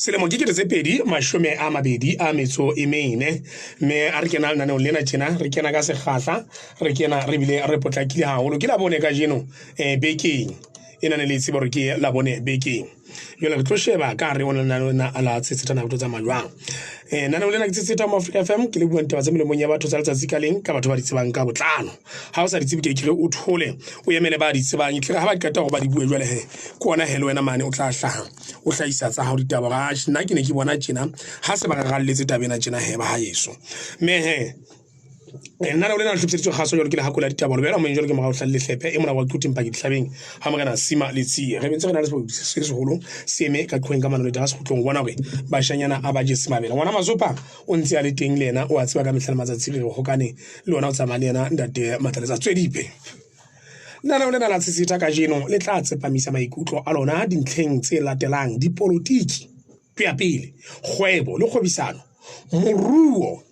Selemo ke tse pedi mashome a mabedi a metso e mene me a re kena lena lena tjena re kena ka sekgahla re kena re bile re potlakile haholo ke la bone ka jeno bekeng ena ne le tsebo re ke la bone bekeng yona re tlo sheba ka re ona na ala tsetsana botsa majwang nana lena ke tsetsa mo Africa FM ke le bua ntaba tsa melemong ya batho tsa letsatsi ka leng ka batho ba di tsebang ka botlano ha o sa di tsebe ke re o thole o yemele ba di tsebang ke ha ba di kata go ba di bue jwale he ke ona hele wena mane o tla hlaha o hlaisa tsa ha o ditaba ga nna ke ne ke bona tjena ha se ba ga galletse tabena tjena he ba ha yeso me he nna le lena hlopsetso khaso jalo ke le hakola ditaba le bela mo njalo ke mo ga o hlalle hlepe e mona wa kutimpa ke tlhabeng ha mo kana sima le tsie re bentse re na le se holo seme ka qhweng ka mano le das khutlong bona hore bashanyana a ba je simabela ngwana mazopa o ntse a le teng le yena o a tseba ka mehlala matsatsi re go kane le ona o tsamaya le yena ndate matlaletsa tswedipe nna le lena la tsitsita ka jeno le tla tsepamisa maikutlo a lona dintlheng tse latelang dipolitiki pya pele kgwebo le kgwebisano moruo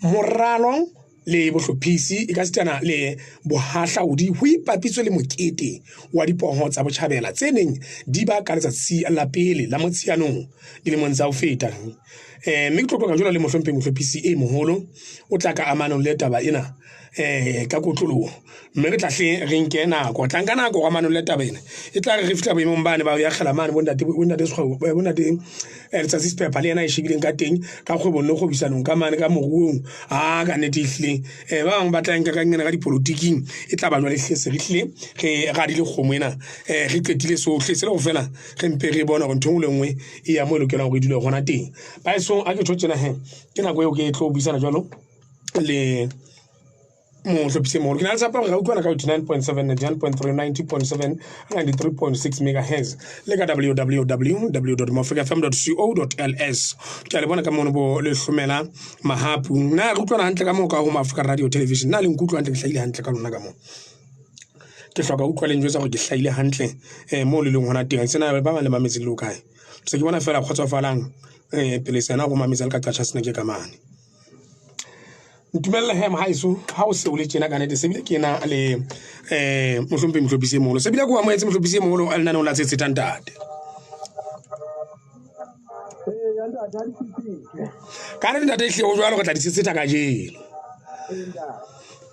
moralo le bohlophisi e ka sitana le bohahlaudi ho ipapiswe le mokete wa dipoho tsa botjhabela tse neng di ba ka letsatsi la pele la motshianong dilemong tsa ho feta mme ke tloka jona le mohlophisi e moholo o tla ka amano le taba ena ka kotloloho mme re tla hle re nke nako tla nka nako ga mano le taba ena e tla re fihla boemong bane ba ya khela mane bontate letsatsi sepepa le yena e shebileng ka teng ka kgwebo le kgobisanong ka mane ka moruong ka nete ehlile ba bang ba tla nka ka ngena ka dipolitiking e tla ba jwa le hlese re hlile re ga di le kgomo ena re qetile sohle se le go fela re mpe re bona go ntho ngwe le ngwe e ya mo e lokelang go e dule gona teng ba eso a ke thotjena he ke nako eo ke tlo buisana jwalo le mohlophisi mo ke na le tsapa ga utlwana ka 89.7 91.3 90.7 93.6 megahertz le ka www.mafricafm.co.ls ke le bona ka mono bo le hlomela mahapu na re utlwana hantle ka mo ka ho Africa Radio Television na le nkutlwa hantle ke hlaile hantle ka lona ka mo ke hloka utlwa le njwetsa go ke hlaile hantle mo le leng hona teng sena ba ba le mametse le kae se ke bona fela khotsofalang pele sena go mametse le ka qatsha sena ke ka mane ntumella he mahaiso ha o se o le tjena ka nete se bile ke na le mohlophisi moholo se bile go amoetse mohlophisi moholo a lena no la tsetse ntate ka re ntate hle o jwalo go tla di tsetse ka jeno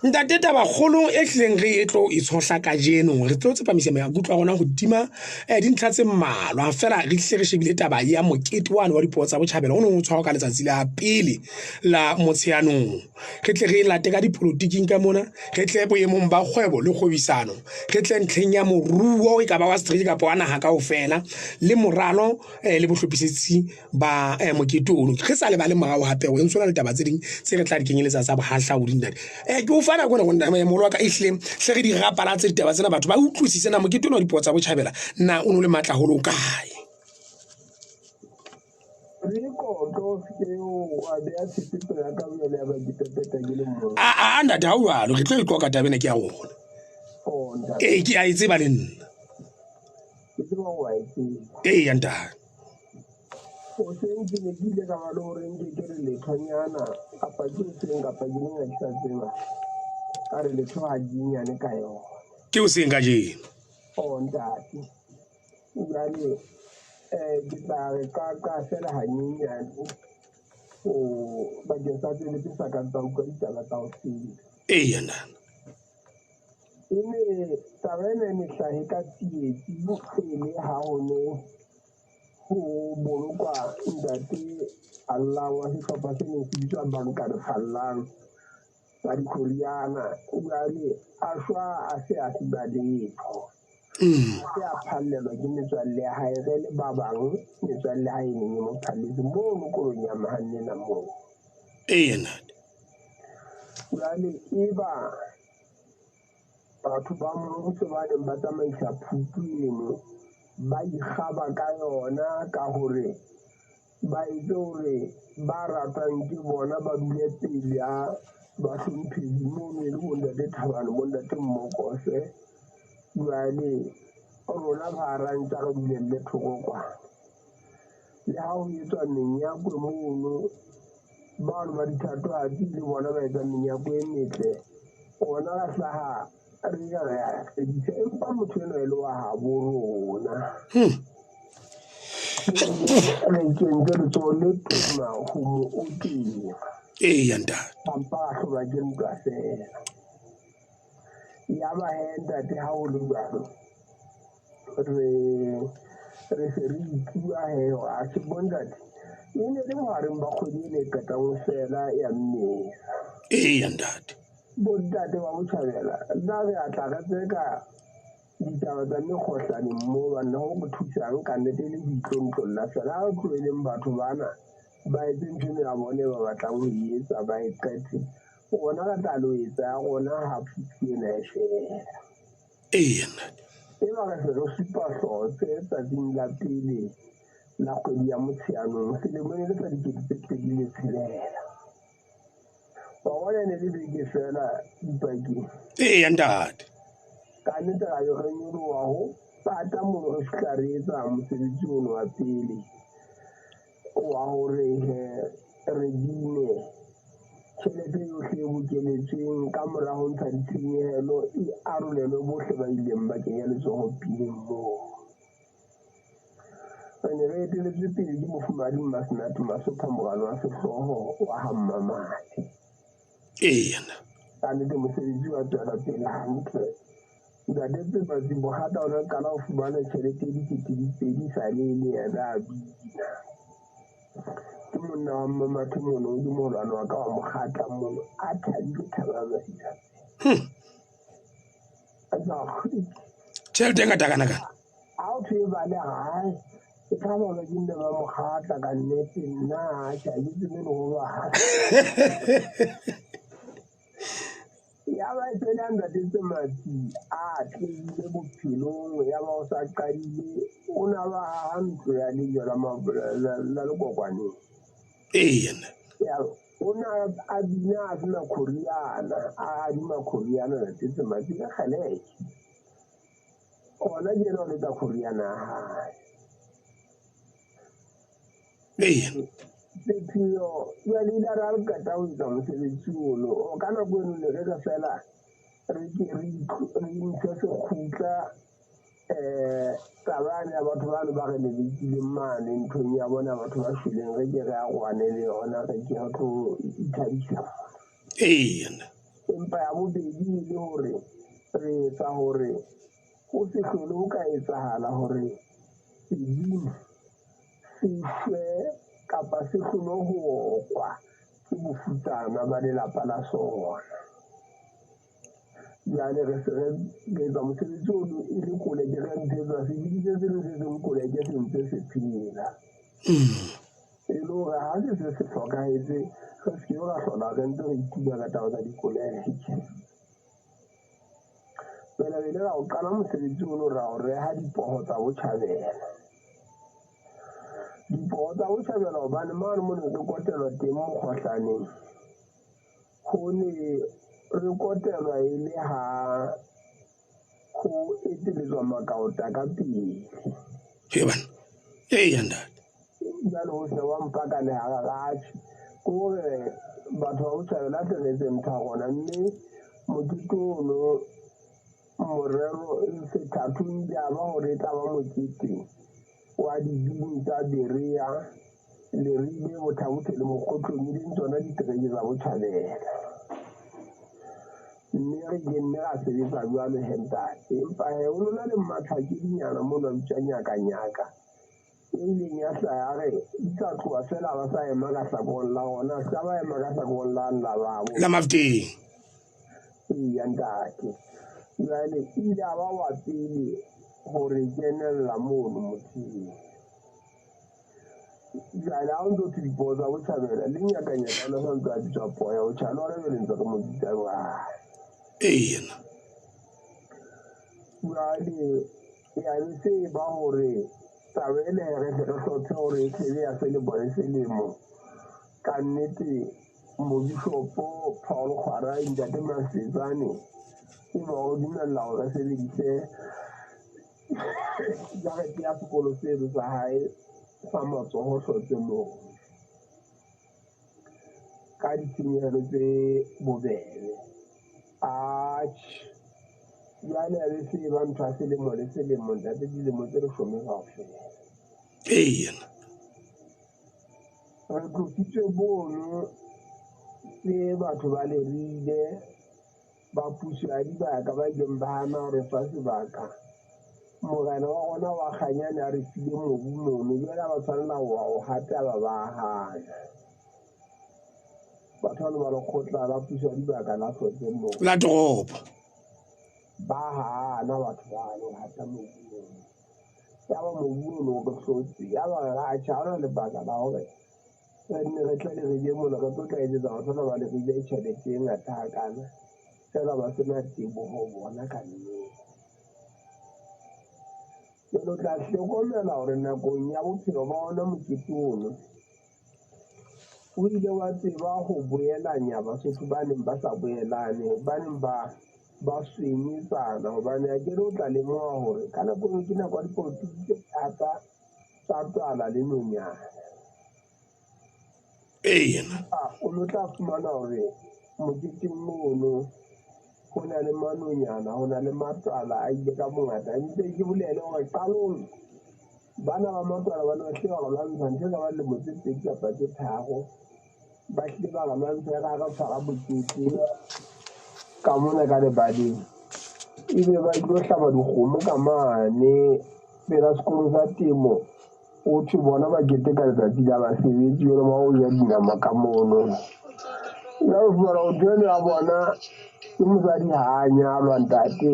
ntate taba kgolo e hleng re etlo e tshohla ka jeno re tlo tsepamisa me gutwa gona go dima dintlha tse mmalwa fela re hle re shebile taba ya mokete wane wa dipuo tsa botjhabela o neng o tshwarwa ka letsatsi la pele la motshianong re tle re late ka dipolitiking ka mona re tle boemong ba kgwebo le kgwebisano re tle ntlheng ya moruo e ka ba wa strike ka bona ha ka ofela le moralo le bohlophisetsi ba mokete ono re sa le ba le morao hape go ntsola le taba tse ding tse re tla di kenyeletsa tsa bohahlaudi ndate ke o fana gona gona mo wa ka ihleng hle re di rapala tse ditaba tsena batho ba utlwisise na mokete ono dipuo tsa botjhabela na o no le matla holo kae ndate ha o jwalo re tlo e qoka tabena ke ya rona ke a e tseba le nna ya ntate o seng ke ne ke ile ka ba le gore nke ke re lethonyana kapa ke seng kapa ke neng a tsa tseba ka re letho ga dinyane ka yona ke o seng ka jeno ntate jale ke tla re ka fela hanyenyane o bakeng sa tsebe tse sa ka tsa utlwa ditaba tsa go fela ya nana e ne taba ena e ne hlahe ka tsietsi pele ha o ne ho bolokwa ntate Allah wa sehlopha se neng se bitswang Banka de Fallang ba di-Koreana jale a shwa a se a sibaletho se a phallelwa ke metswalle ya hae re le ba bang metswalle ya hae neng e mo phalletse moo mokolong ya mahannena moo nate jale e ba batho ba mmuso ba neng ba tsamaisa phupu eno ba ikgaba ka yona ka hore ba itse hore ba ratang ke bona ba dule pele ya bahlomphehi mono e le bontate Thabane bontate Mmokose jale rona ba rantsa ka dulelle thoko kwana le ha ho etswa menyako mono bao ba dithatohatsi le bona ba etsa menyako e metle ona la hlaha re ya empa motho eno e le wa habo rona re kentse re tsole tuma go mo oteng Eya ntate. pampa a hloba ke ntwa fela ya ba he ntate ha o le jalo re se re itua he a se bontate e ne le mohareng ba kgwedi e ne e qetang fela ya Mmesa. Eya ntate. Bontate ba Botjhabela nna re a tla re tseka ditaba tsa mekgohlane mo banna go go thusang ka nnete le boitlontlolla fela ga go tloeleng batho bana ba etse ntho ya bone ba batlang go e etsa ba e qete gona ka tla lo etsa ya gona ga phutsi ena e fela Eya ntate. e ba re se re supa hlotse tsatsing la pele la kgwedi ya Motsheanong selemong e le sa 2006 wa bona ne le beke fela dipakeng Eya ntate. ka nnete ga yo re nyoloago pata mono re fihla re etsa mosebetsi ono wa pele wa gore re bine tšhelete yotlhe e bokeletsweng ka morago ntsha ditshenyegelo e arolelwe botlhe ba ileng ba kenya letsogo pileng moo re ne re eteletswe pele ke mofumadi Mmasenate Masopha mogalo wa sehlogo wa gammamadi Eya na. ka nnete mosebetsi wa tswela pele hantle ntate Tsebatsi bogata o re kala go fumana tšhelete e 2,000 sa le le ena a bina ke monna wa mmamatho mono ke moholwane wa ka wa mogata mono a thabile thabamasa Tšhelete e ngata kana kana. a o thwe ba le gae e ka bona ke nne ba mogatla ka nnete nna a šaketse me le go ba ya ba e tsela ntate Tsebatsi a tleile bophelong ya ba o sa qadile o na ba ga ntlo ya lejo la lekokwaneng Eya na. ya o na a bina a sena khoriana a adima khoriana ntate Tsebatsi ka kgeleke gona ke ena o letsa khoriana ya gae Eya. sepheo jale ile ra re kata go etsa mosebetsi ono o ka nako eno ne re re fela re ntshe sekgutla tabane ya batho bane ba re lebekileng mane nthong ya bona batho ba shweleng re ke re a gwane le yona re ke re tlo ithabisa Eya na. empa ya bobedi e le gore re etsa gore go se hlole go ka etsagala gore sedimo se shwe kapa se hlolo go okwa ke bofutsana ba lelapa la sona jale re se re etsa mosebetsi ono e le koleke re ntshetsa sebiditse se le se seng koleke se ntse se phela e le gore ga se se se tlhokaetse re seke ra hlola re ntse re ituba ka tao tsa dikoleke pele re ile ra go qala mosebetsi ono ra go reha dipogo tsa Botjhabela dipogo tsa Botjhabela gobane mane mo ne re kotelwa teng mokgohlaneng go ne re kotelwa e le ha go eteletswa makaota ka pele Heban. Eya ntate. jalo go se wa mpaka le hagagatši ke gore batho ba Botjhabela tleletse ntha gona mme mokete ono morero sethathong ja ba gore e tla ba mokete wa dibini tsa berea lerile bothabothe le mokgotlong e leng tsona ditereke tsa Botjhabela mme re kenne ga sebetsa jwalo hentate empa he o lona le mmatlhakedinyana mo na bitša nyaka-nyaka e ileng ya hlaya re di tla tloa fela ba sa ema ka hlakong la gona sa ba ema ka hlakong la babo La Mafeteng. eya ntate jale ile a ba wa pele gore kenella mono motheng jale ga o ntse o thwe dipoo tsa Botjhabela le nyaka-nyakana sa ntse a bitswa poo ya Botjhabela ora be le ntse re mo bitsa jwale Eya na. jale ya be se ba gore taba e le re se re hlotse gore e tlebe ya selemo selemo ka nnete mobishopo Paul Kgwara ntate Masetsane e ba go dumella gore re sebedise jarete ya sekolo seno sa hae sa matsogo hlotse moo ka ditshenyegelo tse bobebe atšhe jale re se ba ntwa selemo le selemo ntate dilemo tse re some kaofela Eyena. re tlositswe bono se batho ba lerile ba puso ya dibaka ba ileng ba hana gore fa sebaka morena wa gona wa kganyane a re file mobu mono jale ba tshwanela wa o hata ba hana batho ba ne ba lekgotla la puso ya dibaka la tlotse mobu La toropo. ba hana batho ba lo hata mobu mono ya ba mobu ono go hlotse ya ba ga a tšhaona lebaka la gore re nne re tla le re je mono re tlo tla etsetsa go tshwana ba le rile tšhelete e ngata hakana fela ba sena tebogo bona ka nnete jalo o tla hlokomela gore nakong ya bophelo ba ona mokete ono o ile wa tseba go boelanya basotho ba neng ba sa boelane ba neng ba swenyetsana gobane a kere o tla lemoga gore ka nako eo ke nako ya dipolotiki tse thata tsa tswala le nonyana Eyena. o no tla fumana gore moketeng ono go na le manonyana go na le matswala a ile ka bongata ntse ke bolele gore qalong bana ba matswala ba ne ba tlile ba ga lwantsha ntho ka ba lemo tse pedi kapa tse tharo ba tlile ba ga lwantsha ga ka tshwara bokete ka mona ka lebaleng ebe ba ilo hlaba dikgomo ka mane pela sekolo sa temo o thwe bona ba keteka letsatsi la basebetsi yone ba go ja dinama ka mono ya go fumana go thwene ya bona ke mosadi ga a nyalwa ntate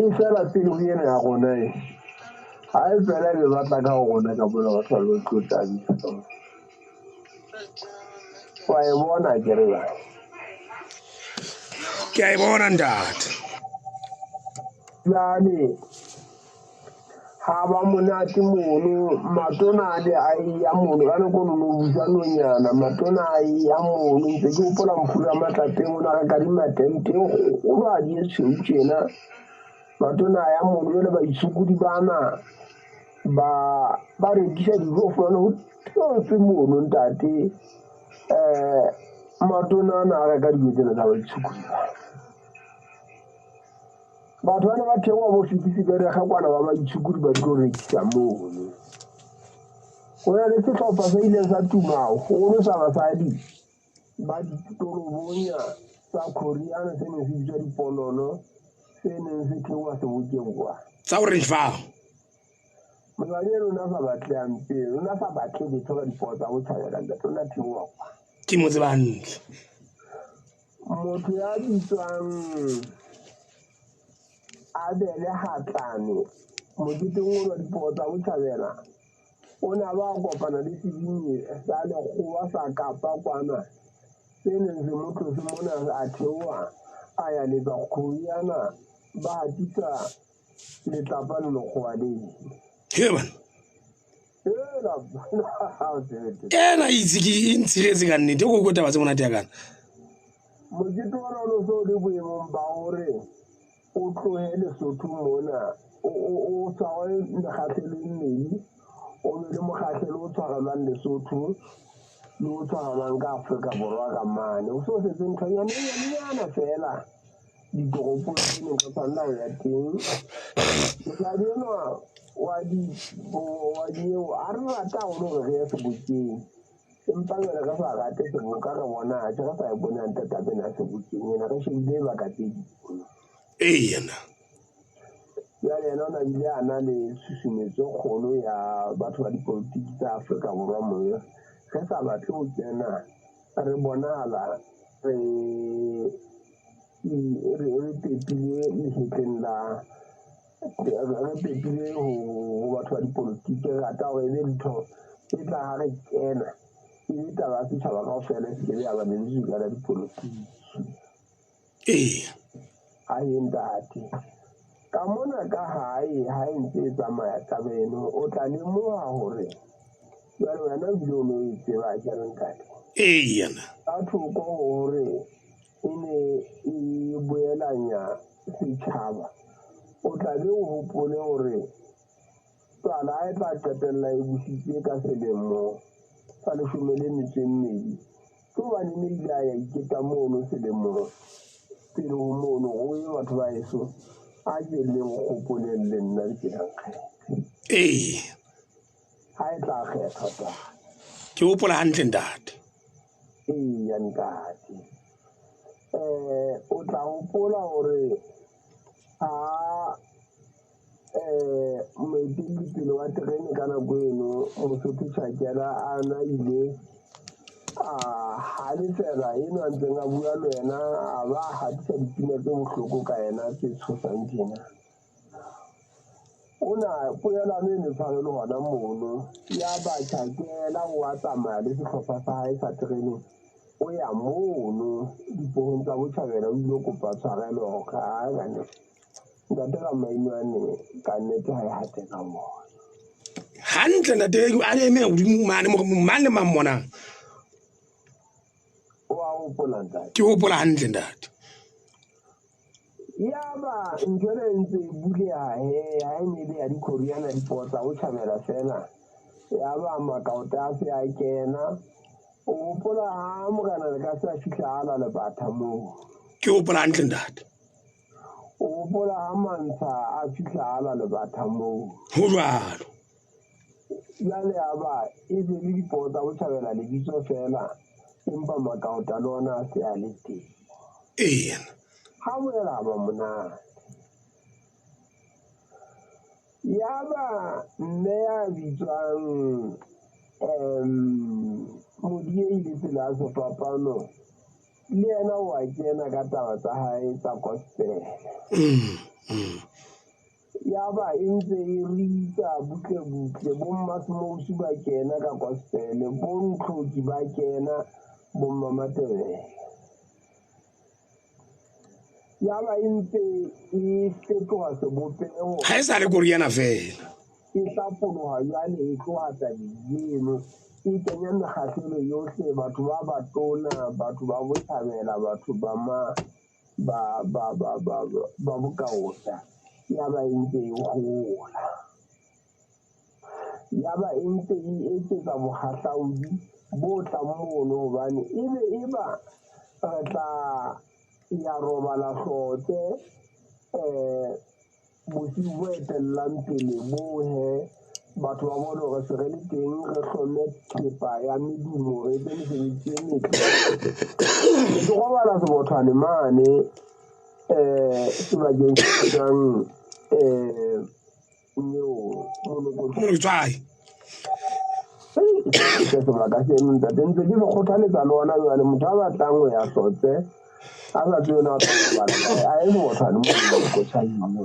e fela pele go ena ya gona e ga e fela e be batla ka go gona ka bona ba sa lo tlotlabiso wa e bona kere ba Ke a e bona ntate. jale ga ba monate mono matona a le a ya mono ka nako nono busa nonyana matona a ya mono ntse ke gopola mphura matlapeng o na ka kadimatenteng golo a die tshweu tjena matona a ya mono jale ba isukudi bana ba rekisa dijo fana go theotse mono ntate matona a na a reka dijo tsena tsa ba isukudi batho ba ne ba theoa bo fetiseberega kwana ba ba itshukudi ba tlo rekisa mono go na le setlhopha sa ileng sa tuma golo sa basadi ba ditorobonya sa koreana se neng se bitswa diponono se neng se theoa sebokeng kwa Tsa Orange Farm. mosadi e rona sa batle ampe rona sa batle letho ka dipoo tsa botšhabela ntate rona theoa kwa Ke mo tseba hantle. motho ya bitswang Abele Hatlane moketeng o wa dipoo tsa botšhabela o ne ba kopana le sebini sa lekgowa sa kapa kwana se neng se motho se mona a theoa a ya letsa kgoriana ba atisa letlapa le lekgowa ledi He bana. Ena itse ke intshiretse ka nnete go go taba tse monate ya kana. mokete wa rona o se o le boemong ba gore o tlohe lesotho mona o tshware mekgatlhelo e mmedi o be le mokgatlhelo o tshwarelwang lesotho le o tshwarelwang ka Afrika Borwa ka mane o se o setse nthonyanenyana fela ditoropong tse neng ka tshwanela go ya teng mosadi enwa wa dieo a re rata golo gore re ye sebokeng empa jale re sa rate seboka re bona a re sa e bonang tetabena sebokeng ena re shebile baka tse dikolo Eyena. jale ena o na bile a na le tshusumetso kgolo ya batho ba dipolotiki tsa Afrika Borwa moyo ge sa batle go kena re bonala re pepile lehetleng la re pepile go batho ba dipolotiki re rata gore e be ntho e tla ga re kena e be taba ya setšhaba kao fela e sekebe ya ba le leswika la dipolotiki ga e ntate ka mona ka gae ga e ntse e tsamaya taba eno o tla lemoga gore jale wena bile o ne o e tseba kere ntate Eyena. ka thoko gore e ne e boelanya setšhaba o tla be o gopole gore tswala a e tla qetelela e busitse ka selemo sa 12 ke gobane ne ile a ya iketa mono selemong pele go mono go ye batho ba eso a ke le kgopoleng le nna ke tla kgetha ha e tla kgetha ta ke hopola hantle ntate ya ntate o tla hopola hore ha moeteledipele wa terene ka nako eno Mosotho Tjhakela a na ile ha le fela eno a ntseng a bua le wena a ba hatisa dipina tse bohloko ka yena tse tshosang tjena ona poelano e ne tshware le hona mono ya ba Tjhakela wa tsamaya le sehlopha sa hae sa terene o ya mono dipohong tsa Botjhabela o ile kopa tshwarelo ka gane ntate ka mainwane ka nnete ha e hateka bona hantle ntate a eme hodimo mane mang le mang mona wa hopola ntate ke hopola hantle ntate ya ba ntho e ntse e bule ha e ne le ya di-Koreana dipoho tsa Botjhabela fela ya ba Makaota a se a kena o hopola ha Morena le ka se a fihla ala Lebatha moo ke hopola hantle ntate o hopola ha Mantsha a fihla ala Lebatha moo ho jwalo jwale ya ba e be le dipoho tsa Botjhabela lebitso fela empa Makaota le ona a se a le teng ha boela ba monate ya ba mme ya bitswang Modieli Tsela a Sefapano le yena wa kena ka taba tsa hae tsa gospel ya ba e ntse e rita butle bo Mmasmousi ba kena ka gospel bo Ntlhoki ba kena bo Mmamatebele ya ba e ntse e fetoha sebopeho ha e sa le Koreana fela e hlapoloha jwale e tloha tabeng e kenya mekgahlelo yohle batho ba batona batho ba Botjhabela batho ba bokaota ya ba e ntse e hola ya ba e ntse e etsetsa bohahlaudi bo tlang mono hobane e ba re tla ya robala hlotse bosiu bo etellang pele bohe batho ba bone hore se re le teng re hlome thepa ya medumo re etse mesebetsi e metle ke robala sebothwane mane sebakeng se jang monokotshwai ke sebaka seno ntate ntse ke se kgothaletsa le ona jwale motho a batlang ho ya hlotse a sa tswe yona a e sebothwane monokotshwai ntate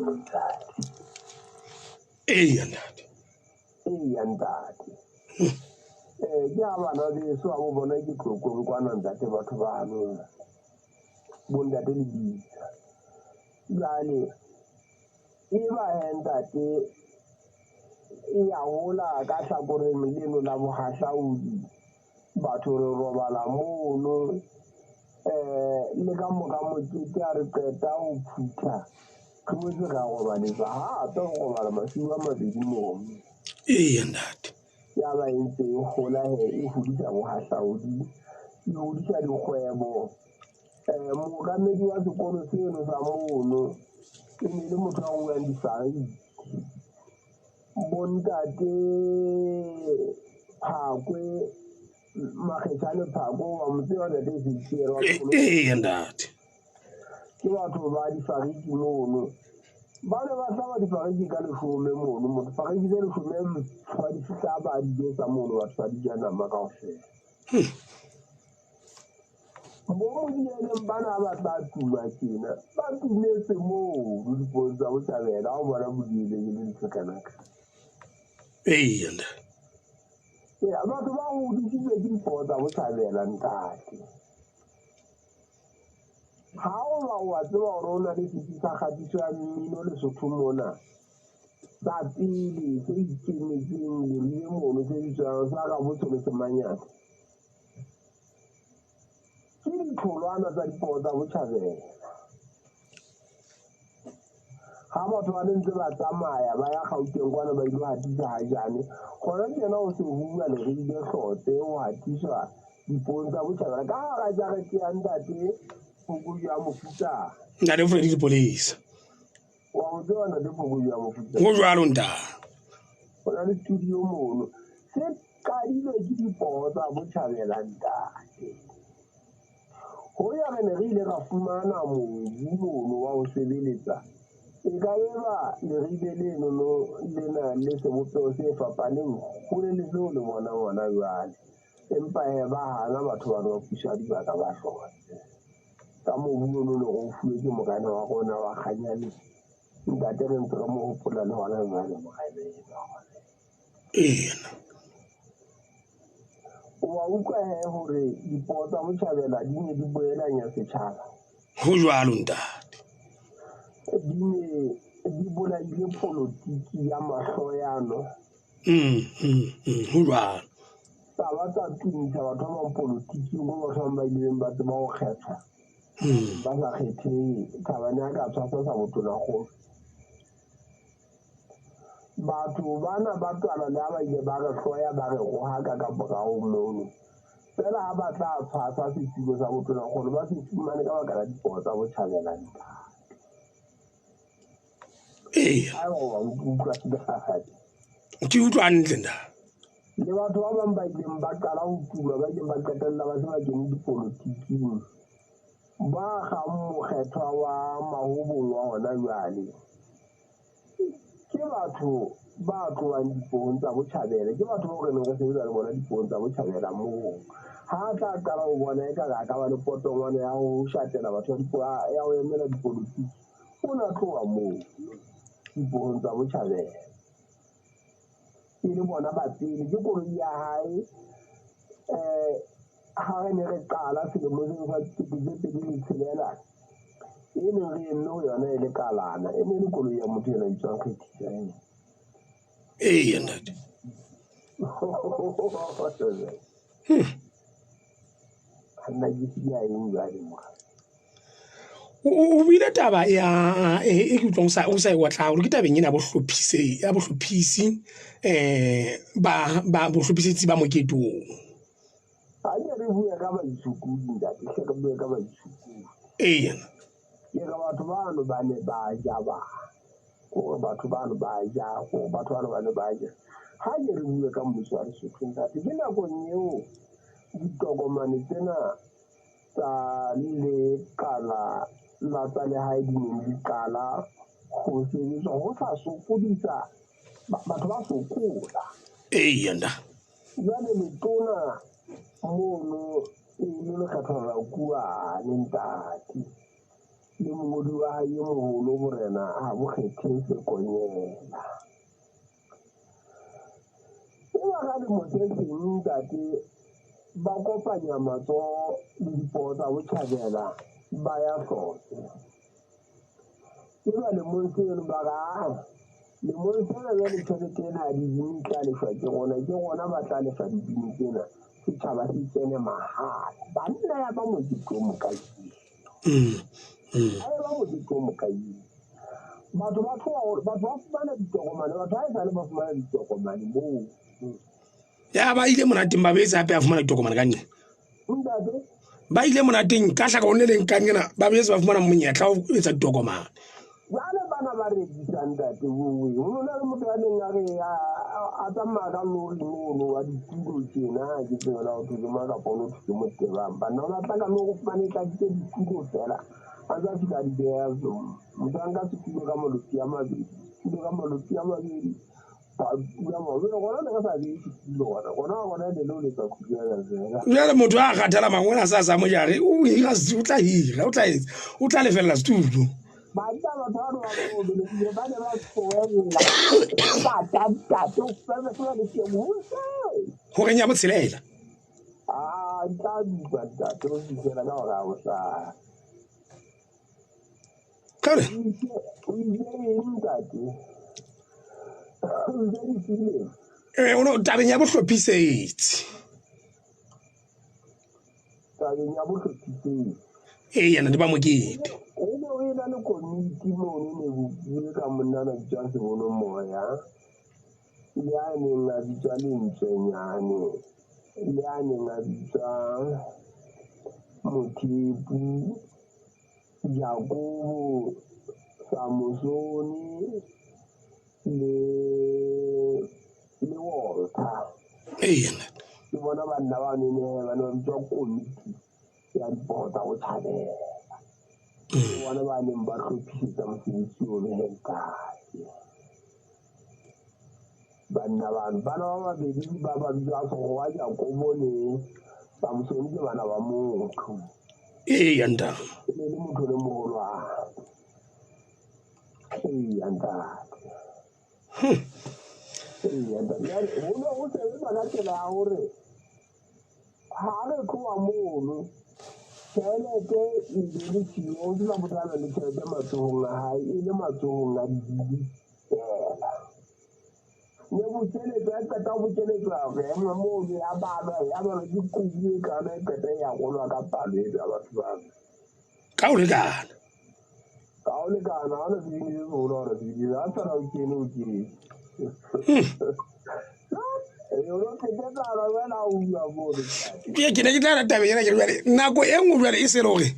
ntate ntate ke ha bana beso a bo bona ke tlokong kwana ntate batho ba hanong bo ntate le bisa jwale e ba he ntate e ya hola ka hlakoreng leno la bohahlaudi batho re robala mono le ka moka mokete a re qeta ho phutha re wetse ra robaletsa hape re robala masiu a mabedi mono ntate ya ba e ntse e hola e hodisa bohahlaudi e hodisa dikgwebo mookamedi wa sekolo seno sa mono e ne le motho a buang difariki bontate Phakwe Makgetjane Phakwe wa motseba ntate Sithiere wa ntate ke batho ba difariki mono ba ne ba hlaba difariki ka 10 mono motho fariki tse 10 ba di fihla ba di betsa mono batho ba di ja nama kaofela mo modieleng bana ba tla tuma tjena ba tumetse moo dipong tsa Botjhabela ha o bona modieleng le ditshekanaka batho ba hodisitswe ke dipoho tsa Botjhabela ntate ha o ba wa tseba hore o na le setsi sa kgatiso ya mmino Lesotho mona sa pele se ikemetseng lerile mono se bitswang sa ka Botsholo Semanyata ke ditholwana tsa dipoho tsa Botjhabela ha batho ba ntse ba tsamaya ba ya Gauteng kwana ba ile hatisa ha jane gona tjena o se bua le re ile hlotse o hatiswa dipohong tsa Botjhabela ka hara jarete ya ntate ya mofuta ntate Freddy Dipolesa wa o tsona le go ya mo futa go jwalo nta go na le studio mono se ka dilo ke dipotsa botšhabela ntate go ya re ne re ile ra fumana mobu mono wa go sebeletsa e ka eba lerile leno lena le sebopego se fapaneng go le le seo le bona gona jwale empa ba hana batho ba ba puša dibaka ba hlotse ka mobu ono le go fuwe ke mokane wa gona wa kganyane ntate re ntse re mo gopola le gona jwale mokane ena wa utlwa gore dipoo tsa botšhabela di ne di boelanya setšhaba go jwalo nta di ne di bolaile polotiki ya mahloyano go jwalo taba tsa tumiša batho ba bang polotiki go batho ba ileng ba tseba go kgetha ba sa kgetheng thabane a ka tshwasa sa botonagolo batho bana ba tswala le ha ba ile ba re hloya ba re go haka ka borao mono fela ha ba tla tshwasa setulo sa botonagolo ba se fumane ka baka la dipoo tsa botšhabela nta ee utlwa ke utlwa hantle nta le batho ba bang ba ileng ba qala ho tuma ba ileng ba qetella ba se ba kene dipolotiking ba kgang mokgethwa wa mahobong wa hona jwale ke batho ba tlohang dipoong tsa botšhabela ke batho ba re neng re sebetsa le bona dipoong tsa botšhabela moo ha tla qala ho bona e ka ga ka ba le potongwana ya ho shatela batho ya ho emela dipolotiki o na tloga moo dipoong tsa botšhabela e le bona ba pele ke koloi ya hae ha re ne re qala selemo se sa 2006 e ne re emme ho yona e le kalana e ne le koloi ya motho ena itswang kgethisa ee ntate nna ke se ya eng jwale mo o bile taba ya e ke utlwang o sa e watla gore ke tabeng ena ya bohlophisi ba bohlophisetsi ba moketong ha ke re bua ka baitshukudi ntate ke re bua ka baitshukudi ee ke re batho bano ba ne ba ja ba gore batho bano ba ja gore batho bano ba ne ba ja ha ke re bua ka mmuso wa Lesotho ntate ke nakong eo ditokomane tsena tsa lekala la tsa lehae di neng di qala go sebetswa go sa sokodisa batho ba sokola ee nda jwale letona mono e le lekgetho la kuane ntate le mongodi wa hae e moholo borena ha bo kgetheng sekonyela e ba ga lemo se seng ntate ba kopanya matsoho le dipoo tsa botšhabela ba ya hlotse e ba lemong seno ba ga lemong sena jwa ditšhelete ena ya dibini tla lefa ke gona ba tla lefa dibini tsena setšhaba se tsene mahala banna ya ba mokete o mokaedi a e ba mokete o mokaedi batho ba fumana ditokomane batho ha e sa le ba fumana ditokomane moo ya ba ile monateng ba beetse gape a fumana ditokomane ka nne ntate ba ile monateng ka tlhaka gonne leng kangena ba beetse ba fumana monyetla o etsa ditokomane jale bana ba rekisang ntate oe go na le motho ya leng a re a tsamaya ka lori mono wa ditulo tjena ke tsela go thusema ka pono thuse mo tebang banna ona tla ka no go fumanetsakitse ditulo fela a tsa fika di beya motho a nka setulo ka malotsi a mabedi gona le ka sa bee setulo gona le leo le tsa khutlana fela jale motho a kgathela mangwena a sa mojare o tla hira o tla lefelela setulo banna batho ba ba bobelekile ba ne ba soela batantate o fela le teng gore nya botshelela nka dupa ntate o fitlhela ka gore a bosaa kare o ile eng ntate o ile difileng tabeng ya bohlophisetsi tabeng ya bohlophisetsi ee yana di ba mokete o ne o ena le komiti mono ne bopile ka monnana bitswa sebono moya le a neng a bitswa lentsenyane le a neng a bitswa mothepu jakobo Samusoni le Walter. Eyena. Ke bona banna ba nene ba ne ba bitswa komiti ya dipota go thabela. Ke bona ba neng ba hlophisetsa mosebetsi o le kae. Banna ba babedi ba bitswa Sekgowa Jakobo le Samsoni ke bana ba motho. Eyanda. E ne le motho le mogolwane. Go sebetsa ka tsela ya gore ga re tloa mono tšhelete e dirisiwa o dula botlana le tšhelete matsogong a gae e le matsogong a didi fela ne botšeletso ya qeta botšeletso ya go ema mono ya balwa ke kubu e kana e qeta ya golwa ka palo e ya batho bano Ka o lekana. ka o lekana ga ne se dinile segolo gore se dinile a tsara o kene o kene Ke ne ke tla rata bena ke jwale nako e nngwe jwale e se re gore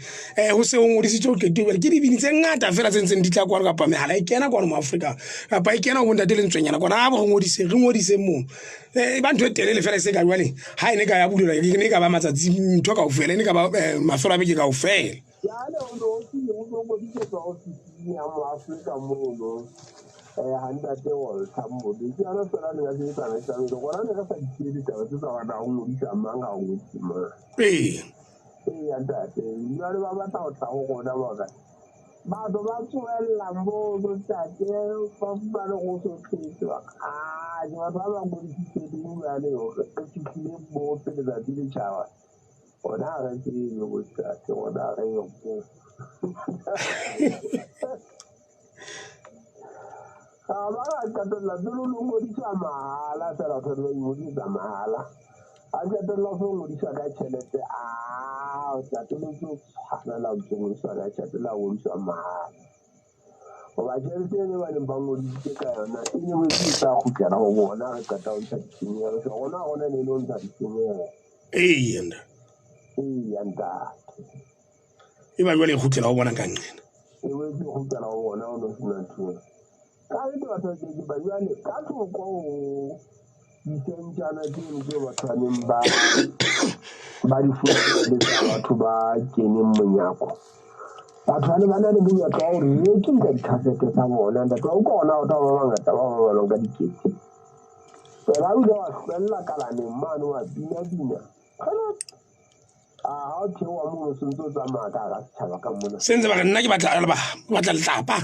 go se o ngodisitse o qete jwale ke dibini tse ngata fela tse ntseng di tla kwano kapa megala e kena kwano mo Afrika kapa e kena go ntate le ntswenyana kwana a bo re ngodise mono ba ntho e telele fela e se ka jwale ga e ne ka ya bulela ke ne ka ba matsatsi ntho ka ofela e ne ka ba mafelo a beke ka ofela jale o ne o tsile o ngodisetswa ofising ya mo Afrika mono hantate Walter Modi ke ana fela le ga se tsana tsa me gona ne ka sa ditse ditaba tsa bana go modisa mang ga go tsima ya ntate ya le ba batla go tla go gona ba batho ba tsoela mo go tate fa ba le go so tletse ke ba ba go ditse dingwe ya le go ke tlile mo pele da di tšhaba ona ga se go tate ona ga yo ba qetella dilo lo ngodisa mahala fela batho ba ngodisa mahala a qetella go ngodisa ka tšhelete o tateletse o tshwanela go ngodisa ka tšhelete la go ngodisa mahala goba tšhelete e ne ba neng ba ngodisitse ka yona e ne bo se sa kgutlela go bona re qeta go ntsha ditshenyegelo so gona gona ne e le go ntsha ditshenyegelo ntate e ba jwale e kgutlela go bona ka nqena e wetse kgutlela go bona o no sena thuo ka ite batho ke ba jwale ka thoko go disentjana tseno tse batho ba neng ba di fuwa batho ba keneng monyako batho ba ne ba na le monyaka wa gore rekisa dikhasete tsa bona ntate wa utlwa gona batho ba bangata ba balwang ka dikete fela o ile wa hlwella kalaneng mane wa bina o theowa mono sentse o tsamaya ka ga setšhaba ka mona sentse ba re nna ke batla letlapa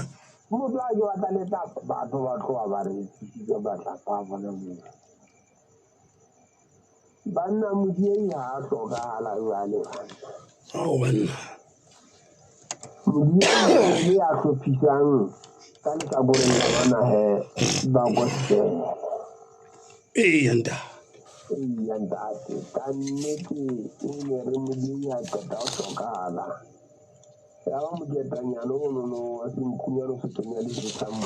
motho a ke batla letlapa batho ba tloa ba re tsisitse batlapa a bona moo banna modiei ga a tlhokagala jale banna modiei le a hlophisang ka lehlakoreng la bona ba gospela ntate ka nnete e ne re modiei a qeta go tlhokagala ya ba moketanyana o nono wa senkhunyano sethonya le setshang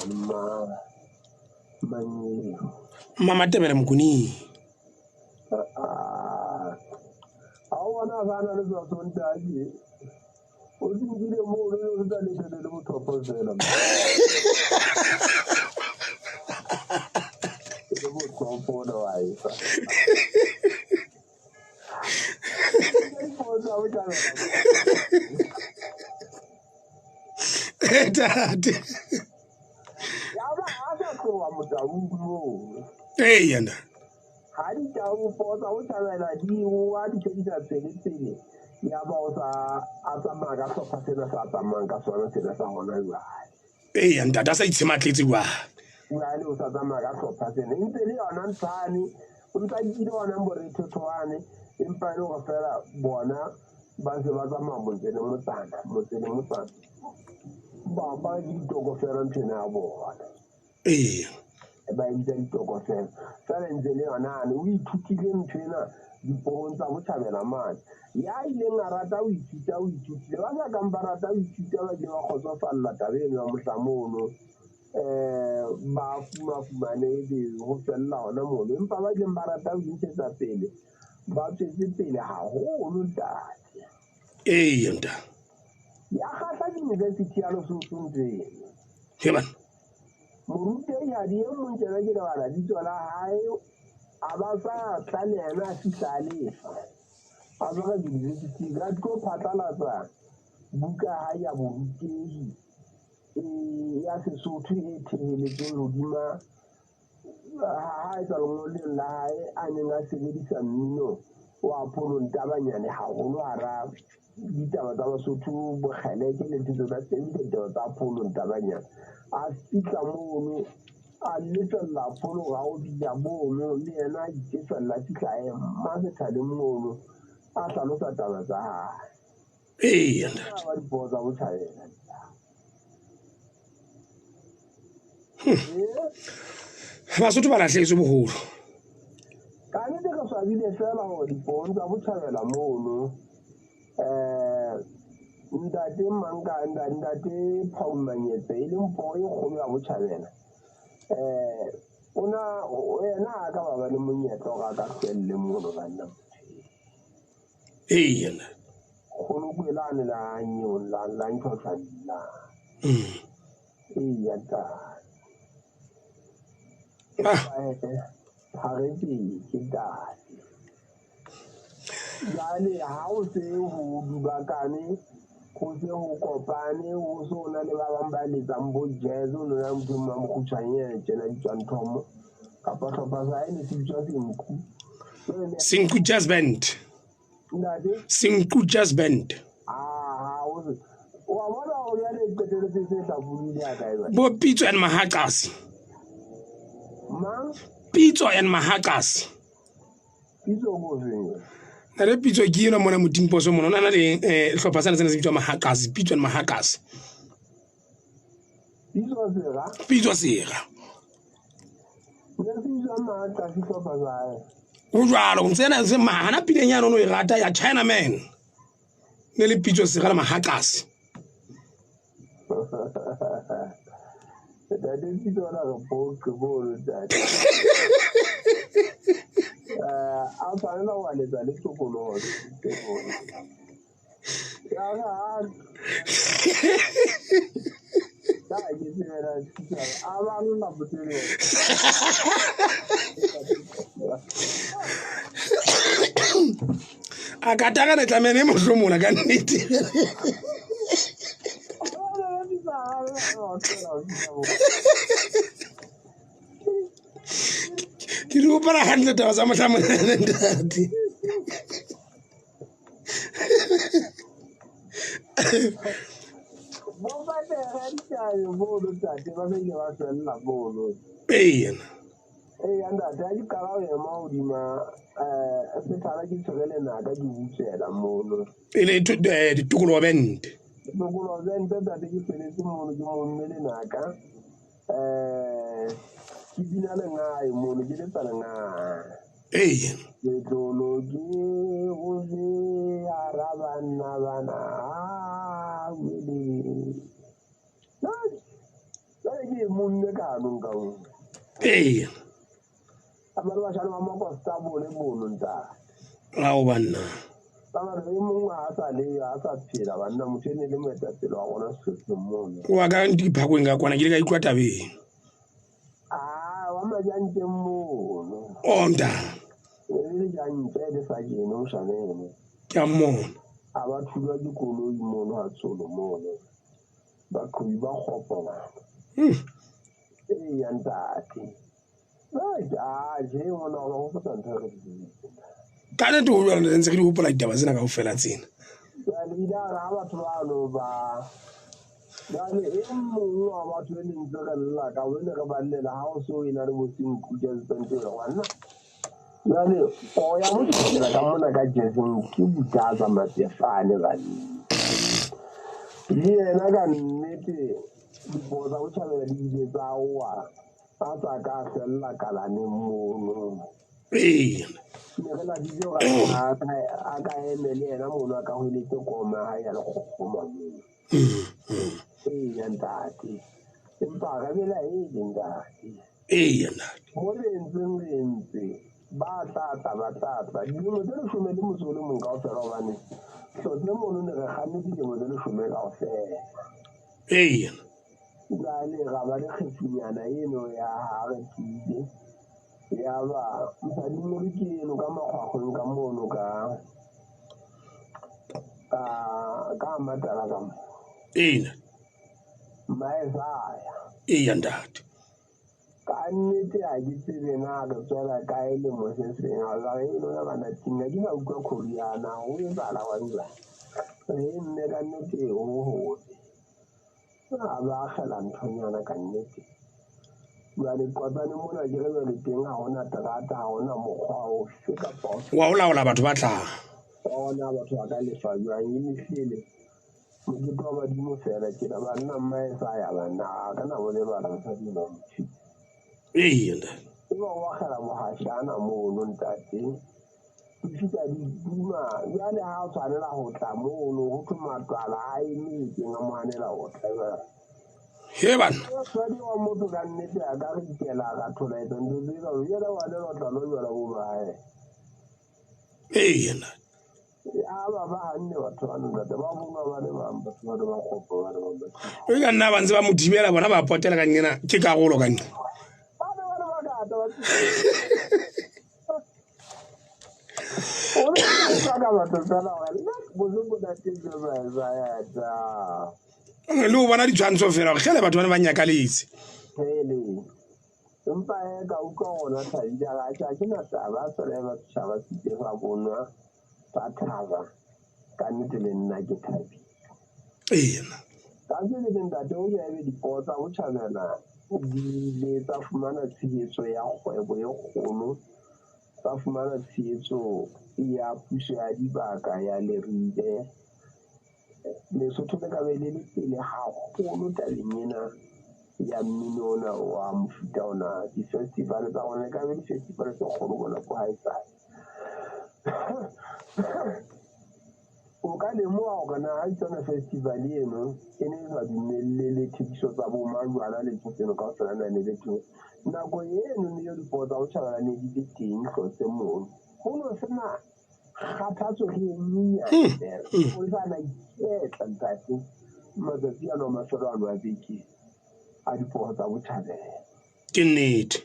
manyeleo Mamatebele Mokuni a o bona ga na le tsa sontake o tsingile mo o le tsa letele le botlhopho fela le botlhopho le wa isa tate ya ba a sa tloga motaung moo yanda ga di tau potsa o tšhabela diwa di tšedisa tsele ya ba o sa a tsamaya ka tlhopha sena sa tsamayang ka sona sena sa gona jale yanda a sa itshematletse kwa jale o sa tsamaya ka tlhopha sena ntse le yona ntshane o ntsa kile ona borethothwane empa e le go fela bona ba se ba tsamaya motsele motsana ba ditoko fela nthwena ya bona ba entse ditoko fela fela ntse le yona ane o ithutile nthwena diporong tsa botšhabela mane ya ileng a rata o ithutile ba sa kang ba rata o ithuta ba ke ba kgotsofalela tabe eno ya mohlamono ba fumane ebe go felela gona mono empa ba keng ba rata o intshetsa pele ba tswetse pele gagolo tate yanda ya kgatla university ya Lesotho ntsena Heban. morutehi ha di e mong tjena ke lebala ditso la hae a ba sa tla le yena a fihla a lefa a tswa ka university a tlo phatlalatsa buka ya hae ya borutehi ya Sesotho e theheletseng hodima ha etsa lengoleng la hae a neng a sebedisa mmino wa Pholo Ntabanyane haholo hara ditaba tsa Basotho bokgeleke le ntho tsa teng ditaba tsa Pholo Ntabanyane a fihla mono a lefella Pholo ga o fihla mono le yena a itefella fihla a ema sethaleng mono a hlalosa taba tsa hae ba dipoho tsa botjhabela Basotho ba lahlehetswe boholo ka nnete re swabile fela gore dipohong tsa botjhabela mono ntate manka ntate Phaumanyetse e leng poho e kgolo ya botjhabela yena a ka ba le monyetla gore a ka hlwelle mono banna yena kgolo kwelane la nyeo la ntlhotlhadila ya ta ha re ke tate jale ha o se ho dubakane go se ho kopane ho so na le ba bang ba letsang bo jazz o na motho mo mokgutshwanye tjena ditwanthomo kapa hlopha sa ene se bitswa Senku Jazz Band Senku Jazz Band wa bona ho ya le qeteletse se hlabulile ya ka eba bo Pitso and Mahaqasi Pitso and Mahaqasi Pitso go reng na le Pitso ke ena mona Motimposo mona na le hlopha sana se bitswa Mahaqasi Pitso and Mahaqasi Pitso sera o jwalo ntsena se mahana pilenyana no e rata ya China man ne le Pitso sera la Mahaqasi da dai Pitso na ga boke bolo da a fana la wale da le tsokolo ya ga da ke tsela a ba nna botele a ka tagana tlamene mohlomona ka nnete ke di opela hantle taba tsa mohlamonene ntate ntate a dikala o ema hodima sethala ke tshwegele naka ke butsela mono e le ditokologo bente ditokologo bente ntate ke feletse mono ke monne le naka ke bina lengae mono ke letsa lengae ketloloke go se ara banna bana wele ke monne kanong ka mo amare ba shana ba makosta bone mono nta ao banna ba re mongwe a sa phela banna motho ene le moetapele wa gona sefeng mono wa ka diphakong ka kwana ke le ka ikwa tabeng wa majanteng mono nta le jantse le sa kene moshanene ke a mmona a ba thulwa dikoloi mono ha tsolo mono baqhubi ba kgopola ya ntate ka nnete o jwalo ntse ke di gopola ditaba tsena ka go fela tsena ga batho bano ba jale e mongwe wa batho e lentse re lla ka o ne re ballela ga o se o e na le bosenku jazzbente e gwanna jale o ya mo dikela ka mona ka jazzeng ke butaza matefane banne le yena ka nnete dipoho tsa botjhabela di bile tsa oa a sa ka fella kalaneng mono ne re la dijo a ka eme le yena mono a ka hweletse koma ha ya lekgokgoma mono ya ntate empa ka bela ntate mo rentse ba tlatla dilemo tse 10 le motso le mong ka o fela gobane hlotse mono ne re kgannetse dilemo tse 10 ka o fela jale ga ba le kgefinyana eno ya ha re tile ya ba mosadi ke eno ka makgwakgweng ka mono ka matala ka mo ina maesaya iya ndati ka nnete a ke tsebe na re tswela kae le mo se seng a ba eno ya bana tinga di ba utlwa khoriana o e bala wa dira re nne ka nnete o ho a ba khela nthonyana ka nnete jwale kopane mona ke re le teng ha hona terata ha hona mokgwa o fika poso wa o laola batho ba tlang ona batho ba ka lefa jwang e mehlele mokete wa badimo fela ke na banna maesaya bana ka na bone bana sa dino mthi iya ndati e ba wa khela mohashana mono ntate fika di duma jale ha o tshwanela ho tla mono ho thumatwala ha e mme ke nga moanela ho tla he bana swadi wa motho ka nnete a ka re ikela ka thola etse ntho tseka jale wa le lo tla lo jwala bo bae iya ndati a ba ba hanne batho ba ntate ba bonga ba le bang batho ba le ba khopo ba le ba e ka nna ba ntse ba mo dibela bona ba potela ka nngena ke karolo ka nngena le o bona ditshwantsho fela go tlhele batho ba ne ba nyakaletse empa ka utlwa gona thabija ga ke na taba a tswele ba setšhaba setse ba bonwa ba thaba ka nnete le nna ke thabi ina ka se le ntate o jaebe dipoo tsa go tšhabela di ile tsa fumana tshegetso ya kgwebo e kgolo tsa fumana tshegetso ya puso ya dibaka ya Leride Lesotho le ka be le le pele haholo tabeng ena ya mmino ona wa mofuta ona di-festival tsa gona ka be di-festival tse kgolo bona ko haesale o ka lemoga gore na ga itsona festival eno e ne e sa dumelle le thekiso tsa bomajwana le tseno ka go tshwanana le letho nako eno ne yo dipoo tsa go tšhabela ne di le teng tlotse mono go no sena kgathatso ge e nyenyane fela o sana iketla ntate matsatsi ano mafelo ano a beke a dipoo tsa botšhabela ke nnete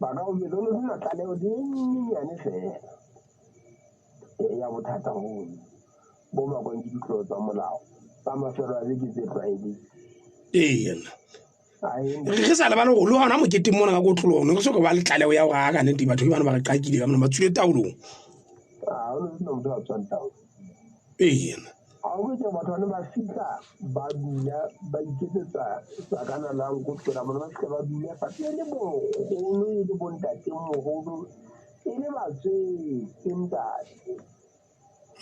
ba ka o bele ono sena tlaleo di nyenyane fela ya bothata gono bo makwang ke ditlolo tsa molao tsa mafelo a beke tse tlwaeding iya ge sa lebale go le gona moketeng mona ka kotlolong ne go soko ba le tlaleo ya go ga ka nnete batho ke bana ba re qakile ka mona ba tswile taolong o ne sena motho a tswang taolo iya ga o betse batho bane ba fitlha ba dula ba iketsetsa sakana lang kotlora bona ba fitlha ba dula fatshe e le bogolo e le bontateng mogolo e le batswetse ntate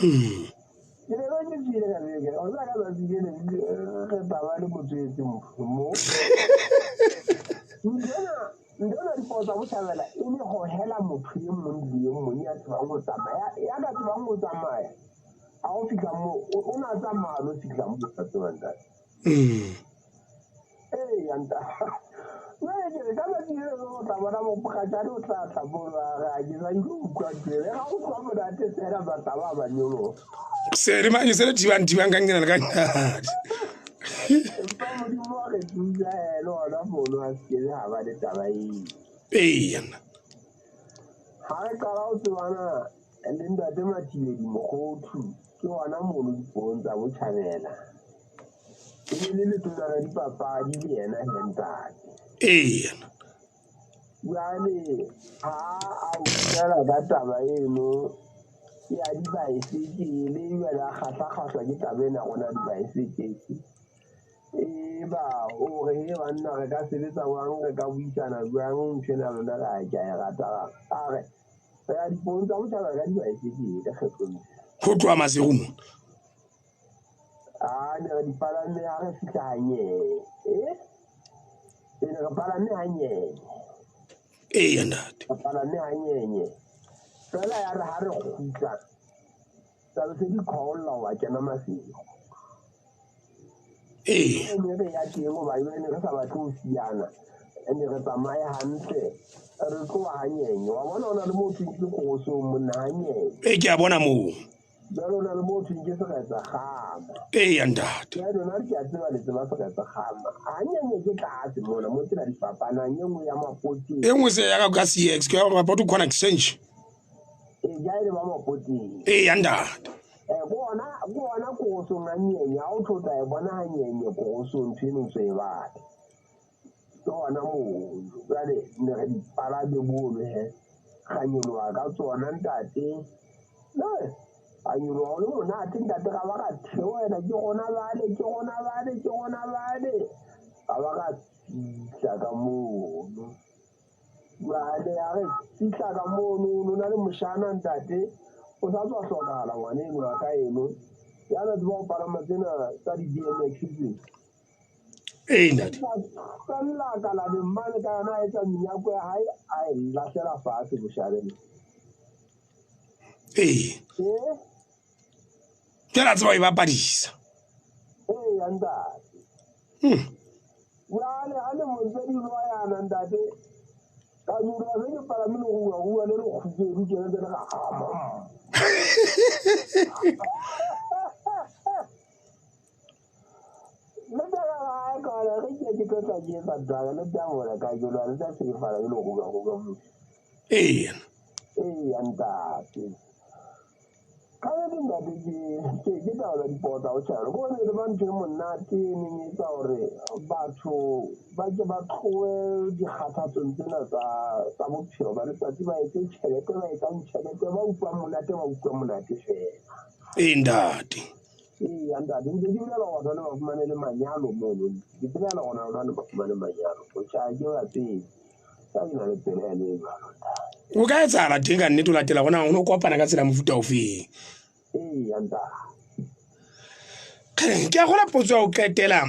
ke ne ba ke tsile ka beke o sa ka batsile ge taba le motswetse mo ndona dipoo tsa botšhabela e le go hela motho ye mong le ye mong ya tsebang go tsamaya ya ka tsebang go tsamaya a go fitlha mo o na tsamaya lo fitlha mo sa tsebang tate yanta ke ka batsile go tla bona mopokatšane o tla tlhabolwa ga ke sa nke utlwa tsele ga o tswa monate fela batla ba banyolo se le thibang ka nngena le ka nnate empa modimo wa re thusa le ona mono a sekele ga ba le taba eo iya ga re qala o tsebana le ntate Mathiledi Mokgothu ke gona mono dipoong tsa botšhabela e ne le letona la dipapadi le yena hentate iya jale ga a utlwela ka taba eno ya dibaesekele jale a kgatlha-kgatlhwa ke taba ena gona dibaesekele e ba o re he banna re ka sebetsa jwang re ka buisana jwang ntshwena lona ka ke a e rata a re re ya dipong tsa botšhabela ka dibaesekele kgetlong go tloa masego mo ne re di palame ga re fitlha ganyene ne re palame ganyene iya ndate re palame ganyenye fela ya re ga re kgutla tabe se di kgaolla wa kena masego ne re ya teng goba ne re sa batle go siana ne re tsamaye gantle re tloa ganyenye wa bona o na le mo o thutile kgosong monna ganyenye ke a bona moo jalo na le motho ke se ka tsa gama e ntate ya rona re ke a tseba le tseba se ka tsa gama a nyanye ke tlase mona mo tsela di papana nyengo ya mapoti e nngwe se ya ka CX ke about to connect exchange e ja ile ba mapoti e ntate bona ko so nganyenya a o tlotla e bona hanyenye ko so nthino tse ba tsona mo jale ne re dipala de bolo ganyolo wa ka tsona ntate ganyolo wa le mona a ntate ga ba ka theoela ke gona bale ga ba ka tla ka mono jale a re fihla ka mono na le moshana ntate o sa tswa hlokala ngwane eno wa ka eno yana di ba o palama tsena tsa di-BMX e ntate ka la demmane ka yona a etsa menyako ya hae a e lahlela fatshe boshabele ke la tseba e bapadisa ya ntate jale a le montse di loa yana ntate ka jura se ke palamele goa le le kgutsedu kene tsene ga gama le tala gae kala ge ke tlotla ke etsa daga le tamola ka jolo le tsa sefala e le goga ya ntate ka le ntate ke taola dipota o tšhare ko ne le ba ntho e monate neng e tsa gore batho ba ke ba tloe dikgathatsong tsena tsa bophelo ba letsatsi ba etse tšhelete ba etsang tšhelete ba utlwa monate fela ntate ya ntate nke ke bolela go tshwane ba fumane le manyalo mono ke tsebela gona go tshwane ba fumane manyalo o tšhaa ke ba tsebe ka ke na le pele ya le jalo o ka etsala teng ka nnete o latela gona o ne o kopana ka tsela mofuta o feng ya ntate ke a gola potso ya o qetela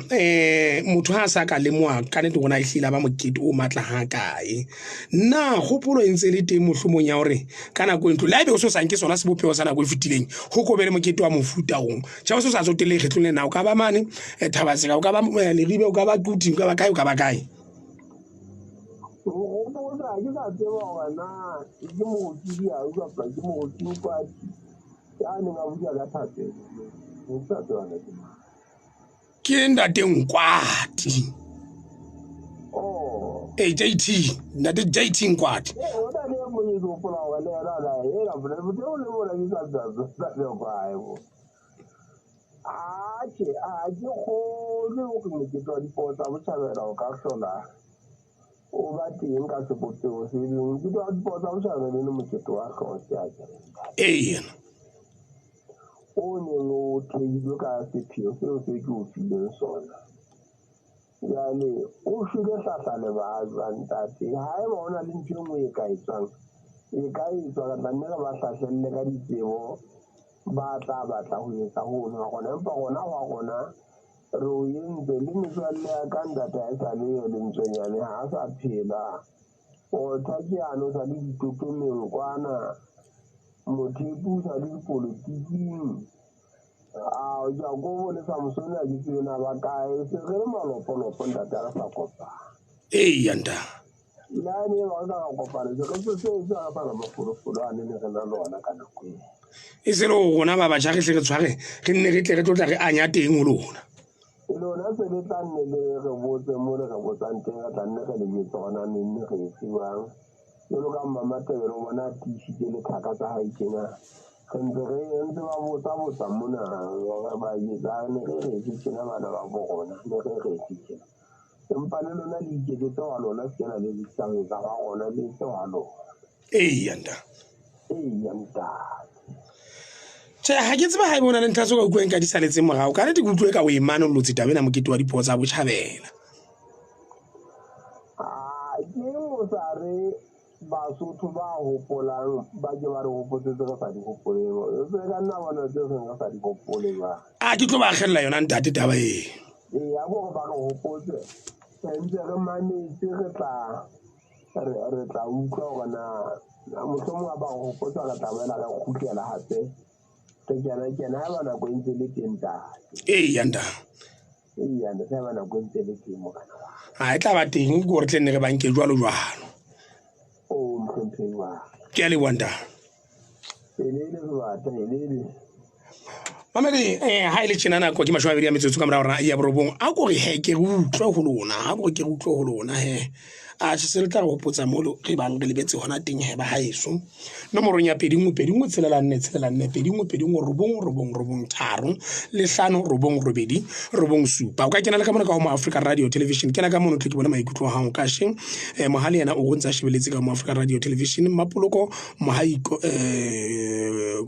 motho ha a sa ka lemoa ka nnete gona e hlile ba mokete o matla ha kae nna kgopolo e ntse le teng mohlomong ya gore ka nako e ntlo le haebe o se sanke sona sebopheo sa nako e fetileng go ko be le mokete wa mofuta ong tša o se sa tsotele kgetlong le nna o ka ba mane Thabaseka o ka ba Leribe o ka ba Tuti o ka ba kae o ka ba kae go botsa ke sa tseba gore na ke mogotidi a kapa ke mogotidi kwati ya neng a buja ka thate sa tseba na ke ntate Nkwati JT ntate JT Nkwati o da le mo ni go pola wa le ra la e la bole bo le mo la di sa le kwa e bo a ke go le o ke ke twa dipotsa bo tshabela o ka hlola o ba teng ka sepoteo se ding ke twa dipotsa bo tshabela le mo ke twa hlotse a ke o ne mo theilwe ka sepheo seo se ke o fileng sona jale o file hlahla le ba ntate ha e bona le ntho e nngwe e ka etswang ka tlanne re ba hlahlelle ka ditsebo ba tla batla ho etsa hono wa gona empa gona wa gona re o entse le metswalle ya ka ntate a e sa le yo lentswenyane ha a sa phela o thakiano sa le ditotomeng kwana motho e pusa le dipolotiking a ja go le Samson a ditsena ba kae se re le malopolopo ntate a sa kopana yanda la ne ba ka kopana se a fara mafolo a ne re na lona ka nako e se lo gona ba batjha ge re tshware ge nne re tle re tlotla re anya teng o lona lona se le tlanne le re botse mo le re botsang teng ga tlanne re le metso gona nne re tsiwang lo ka mama tebelo bona tishitse le thaka tsa hae tjena ntse ba botsa mona ba yetsa ne re tjena bana ba bona ne re tjena empa le lona le iketse wa lona se na le ditang tsa ba gona le se wa lona yanda yanda ha ke tseba ha e bona le nthatso ka utlweng ka di saletse morao ka re di utlwe ka o imane lo tsi tabena mokete wa dipotso tsa botjhabela ke o sa re Basotho ba hopolang ba ke ba re hopotse go sa di hopoleng se ka nna bona tse re nga sa di hopole ba ke tlo ba khella yona ntate taba e ya go ba go hopotse ntse re manetse re tla utlwa gona mohlomong ba go hopotsa ka tabela ka khutlela hape ke kena ba na go ntse le tenta yanda yanda se ba na go ntse le timo kana ha e tla ba teng go re tlenne re banke jwalo jwalo mkhonthewa ke a le wanda elele ba ta elele Mamedi ha ile tshena nako ke mashwa ya metsotso ka mora rona ya borobong a go re he ke utlwe go lona ha go ke utlwe go lona he a se tla go potsa molo re bang re lebetse hona teng he ba haeso nomorong ya 21 o ka kena le ka mona ka mo Africa Radio Television kena ka mono tle ke bona maikutlo ha o ka sheng mohale yana o gontsa shebeletse ka mo Africa Radio Television mapoloko mohaiko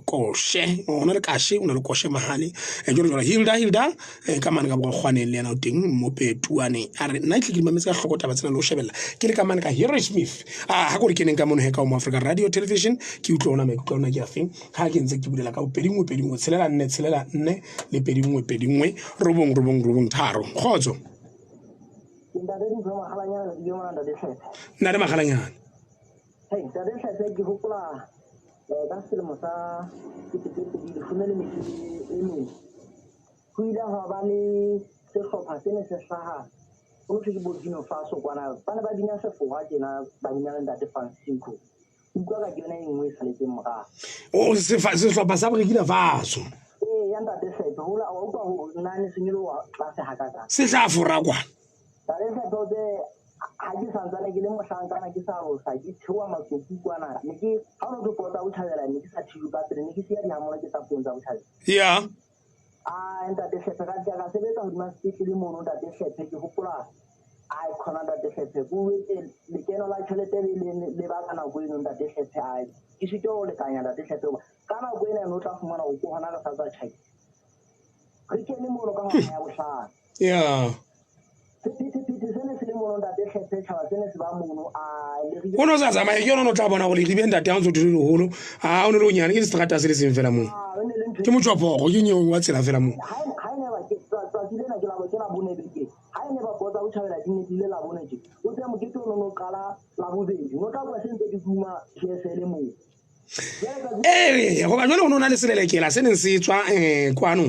koshe ona le kashe ona le koshe mahale jolo hilda ka mane ka bogwane le yana o teng mo petuane a re nna tle ke mametsa ka hlokota ba tsena lo shebella ke le ka mane ka Harry Smith ha go re keneng ka mono he ka mo Africa Radio Television ke utlwa ona maikutlo ona ke a feng ha ke ntse ke bulela ka 21 le 21 robong tharo khotso nda re di zoma halanyana di yona nda de hletse nna le magalanyana hey nda de hletse ke hopola ka selemo sa ke di fumele metsi eme go ile ha ba le sehlopha se ne se hlaha o ke Burkina Faso kwana bana ba dinya sefoga tjena ba dinya nda de Francisco utlwa ka yona engwe sa le tsemora o sehlopha sa Burkina Faso yanda de hletse hola o kwa ho nane senyelo wa tlase hakaka se tla fora kwa tare sa tode ha ke santsane ke le mohlankana ke sa go sa ke tshuwa matsoku kwana ne ke ha o go pota o thabela ne ke sa thilu ka tsene ne ke sia di hamola ke sa ponza o thabela ya nda de hletse ka jaga sebetsa ho dima speak le mono nda de hletse ke hopola ai khona nda de hletse go le keno la tšhelete le ba kana go eno nda de hletse ai ke se tlo le kanya nda de hletse kana go ena no tla fumana o go hona ka sa tsa tšhaki re ke le mono ka ngwana ya bohlano ya sene se le mono nda de hletse tšhaba sene se ba mono le o no sa zama ke yona no tla bona go le ribe ntate a ntse di le holo o ne le o nyane ke setrata se le seng fela mo ke motswapogo ke nyeo wa tsela fela mo ha ene ba ke tsile ke la bo ke la bone beke ha ene ba botsa o tšhabela dine dile la bone je o tse mo ke tlo no kala la bobedi no tla kwa sentse di duma tsele mo go ba jole o ne o na le selelekela se neng se tswa kwano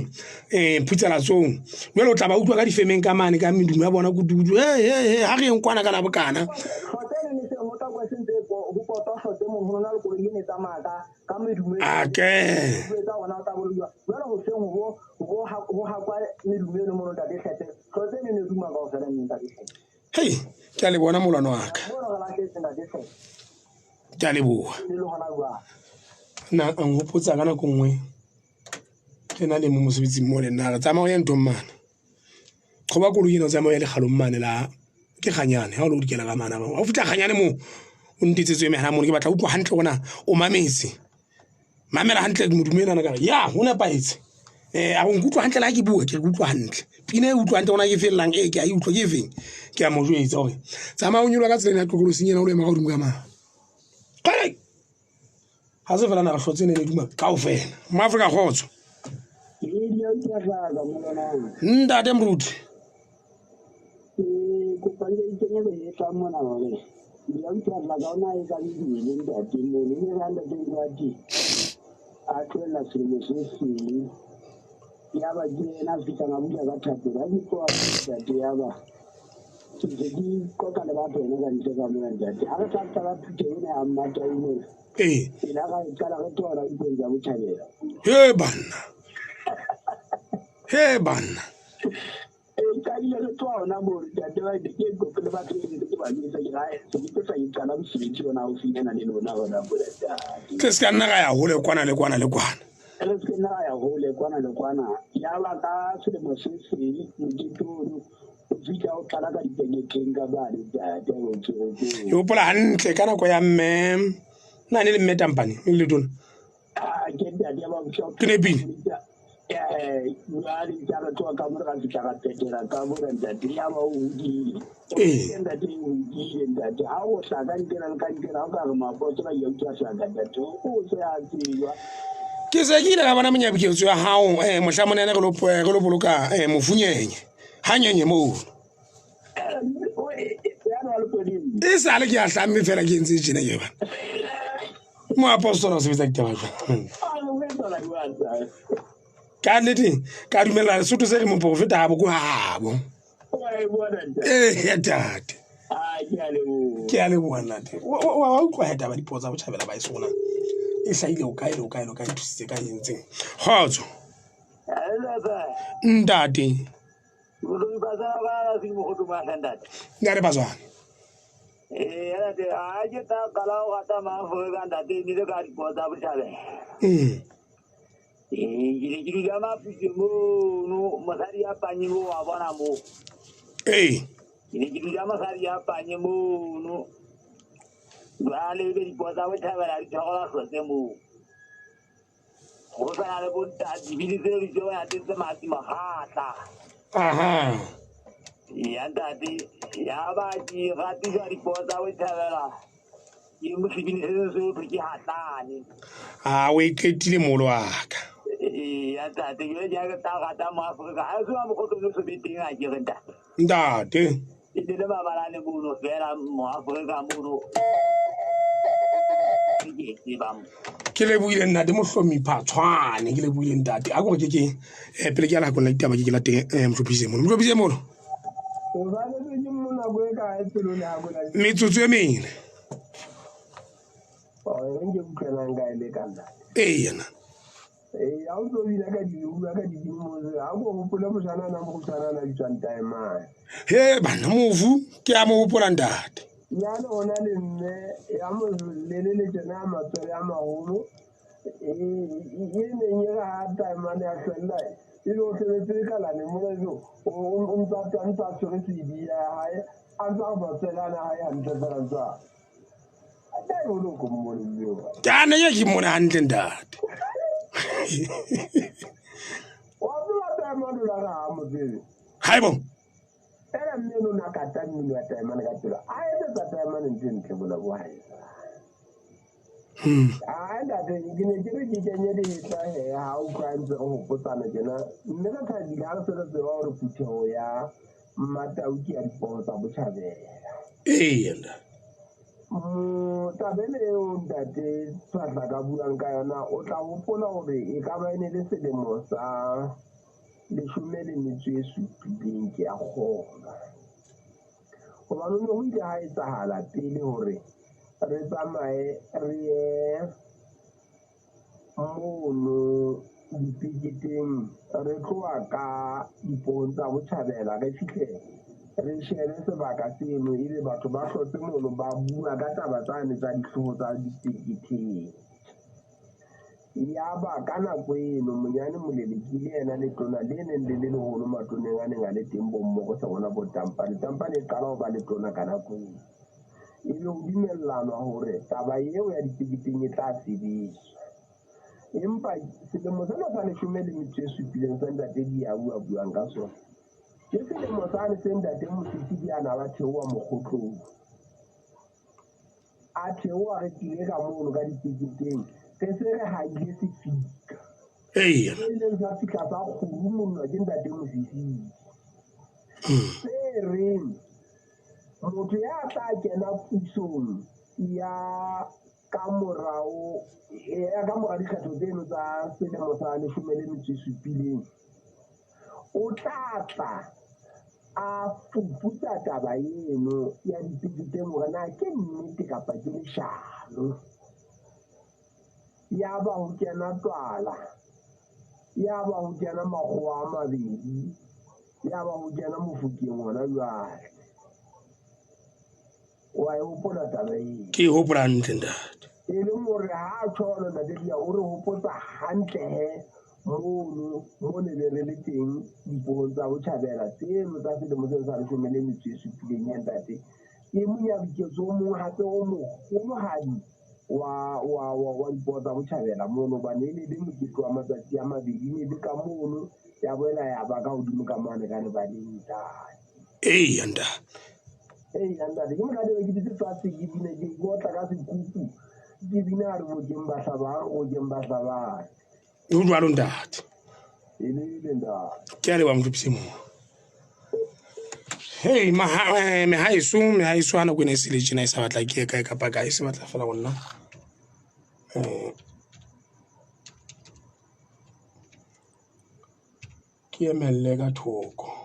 phutsela tsong jole o tla ba utlwa ka difemeng ka mane ka medumo ya bona kududu ha re eng kwana ka la bokana hei ke a le bona molwana wa ka ke a leboa na ang hopotsa kana ko nngwe ke na le mo mosebetsing mo le nna ra tsamao ya ntong mana go ba koloi eno tsamao ya le galong mane la ke ganyane ha o lo dikela ka mana ba o futla ganyane mo o ntitsetswe me hana mo ke batla utlwa hantle gona o mametse mamela hantle modumela na ka ya hona paetse a go nkutlwa hantle la ke bua ke utlwa hantle pina e utlwa hantle gona ke fellang ke a utlwa ke feng ke a mo jwetsa gore tsamao nyolwa ka tsela ya tlokolo senyena o le ma go dimo ka mana kare ha se fela na re hlotse ne le duma kaofela mo Afrika khotso ntate mruti yaba jena fita ngabuya ka thapela a ditwa date yaba ke di kota le batho ne ka ntle ka mona date a re tsa ba phute ene a mmata ene ila ga tsala re tsora ipenza bothabela he banna ka ile re tswa ona mo date ba de ke go le batho ke ba nisa ke ga se ke tsa ikana mosebetsi ona o finyana le lona bona bola date ke se ka nna ga ya hole kwana le kwana ele se na ya hole kwana le kwana ya ba ka se le mosese motitoro o fika o kala ka dipengekeng ka ba le date o tsoro yo pola hantle kana ko ya mme na ne le mme tampane le tona ke date ya ba ke ne pina ya di jara to ka mo ka fika ka tetela ka bo date ya ba o di date o di date ha o sa ka ntena ka ntena ka re mapotso ya utwa sa ka date o se a tsiwa ke se ke ile ka bona menyabiketso ya hao mohlamone ne re lo boloka mofunyenye ha nyenye mo e sa le ke a hlamme fela ke ntse tjena ke ba mo apostola o sebetsa ditaba jwang ka nnete ka dumela Lesotho se re mo profeta ha bo ko habo ya tate ke a leboha nnate wa utlwa he taba dipotsa botjhabela ba e sona e hlaile o kae thusitse ka entseng khotso ntate Ulu pasal apa sih mau tu macam dah. ngare bazwana Ada aja tak kalau kata maaf kan tadi ni tu kan kota bercabai. Jadi jama pijumu nu masari apa ni mu apa namu. Jadi jama masari apa ni mu nu. Balik dari kota bercabai dari sekolah ketemu. Kota ada pun tak dibeli sendiri jual ada semati mahata. aha Yang tadi ya bagi hati dari kota bercabai lah. Ini mesti bini sendiri pergi hata ni. we ketile molo aka Ya tadi kita jaga tahu kata maaf kan. Semua mau kau tu seperti aja kan dah. ntate Ini dah bapa ni bunuh, kera maaf kan bunuh. Ini bam. ke le buile nna de mohlomi phatshwane ke le buile ntate a go ke pele ke ala go la ditaba ke la teng mhlopise mono O ba le ke mo na go ka e tselo le ha go la. metsotso e mene O nge butlana nga ile kana. yana Ha o tlo bina ka ka di mo ha go gopola mosana na mo tsana na ditshwan time he bana movu ke a mo hopola ntate ya le ona le nne ya mo le tsena matswele a magolo ne nye ga time ne a fella ile o se ka la ne mo le o ntsa tsore tsidi ya hae a ntsa ba tsela na hae a ntse fela ntsa a dai o lo ko mo le yo kana ye ke mona hantle ntate wa bula time ndo la ga mo tsele haebo era mmeno na kata mmino ya time na ka tsela a etse tsa time ne ntle bola bo hae nda te gine ke ke kenye di tsa he ha o ka ntse go potsana jena mme ka tla di ga se se wa re puthego ya matauki a dipotsa botšhabela yena tabele eo ntate tshwatla ka buang ka yona o tla gopola gore e ka ba ene le selemo sa 17 ke a kgona gobane go ile ga etsagala pele gore re tsamaye re ye mono dipiketeng re tloa ka dipong tsa botšhabela re fitlhe re shebe sebaka seno ebe batho ba tlotse mono ba bua ka taba tsane tsa ditlhogo tsa dipiketeng ya ba ka nako eno monyane molelekile ena letona le neng le le legolo matoneng a neng a le teng bommogo sa bona botampane tampane e qala go ba letona ka nako eno ebe go dumellanwa gore taba eo ya dipiketeng e tla sebetswa empa selemo sena sa 17 sa ntate di a buang ka sona ke selemo sane se ntate Mosisi di ana ba theoa mokgotlong a theoa re tlile ka mono ka dipiketeng se re ha ile se fika ile sa fika sa kgurumolwa ke ntate Mosisi se reng motho ya tla kena pusong ya ka mora dikgetho tseno tsa selemo sa 17 o tla a fuputsa taba eno ya dipiketeng gore na ke nnete kapa ke leshano ya ba go kena twala ya ba go kena makgowa a mabedi ya ba go kena Mofokeng gona jwale wa e hopola taba eno ke hopola ntle ntate e leng gore ha a tshwana natedia o re hopotsa hantle he mono mo ne le le teng dipong tsa botšhabela tseno tsa selemo se sa 17 ya ntate e monyabiketso o mongwe gape o mogologadi wa dipoo tsa botšhabela mono ba ne le mokete wa matsatsi a mabedi ne le ka mono ya boela ya ba ka godimo ka mane ka lebaleng ntate ntate ke monate ke ditse fatshe ke bine ke otla ka sekupu ke bine a re bokeng bahlabang o jwalo ntate e le ntate ke a le wa mhlopise mo hey mehaeso a nako e ne e se le tjena e sa batla ke kae kapa kae se batla fela go nna ke emelle ka thoko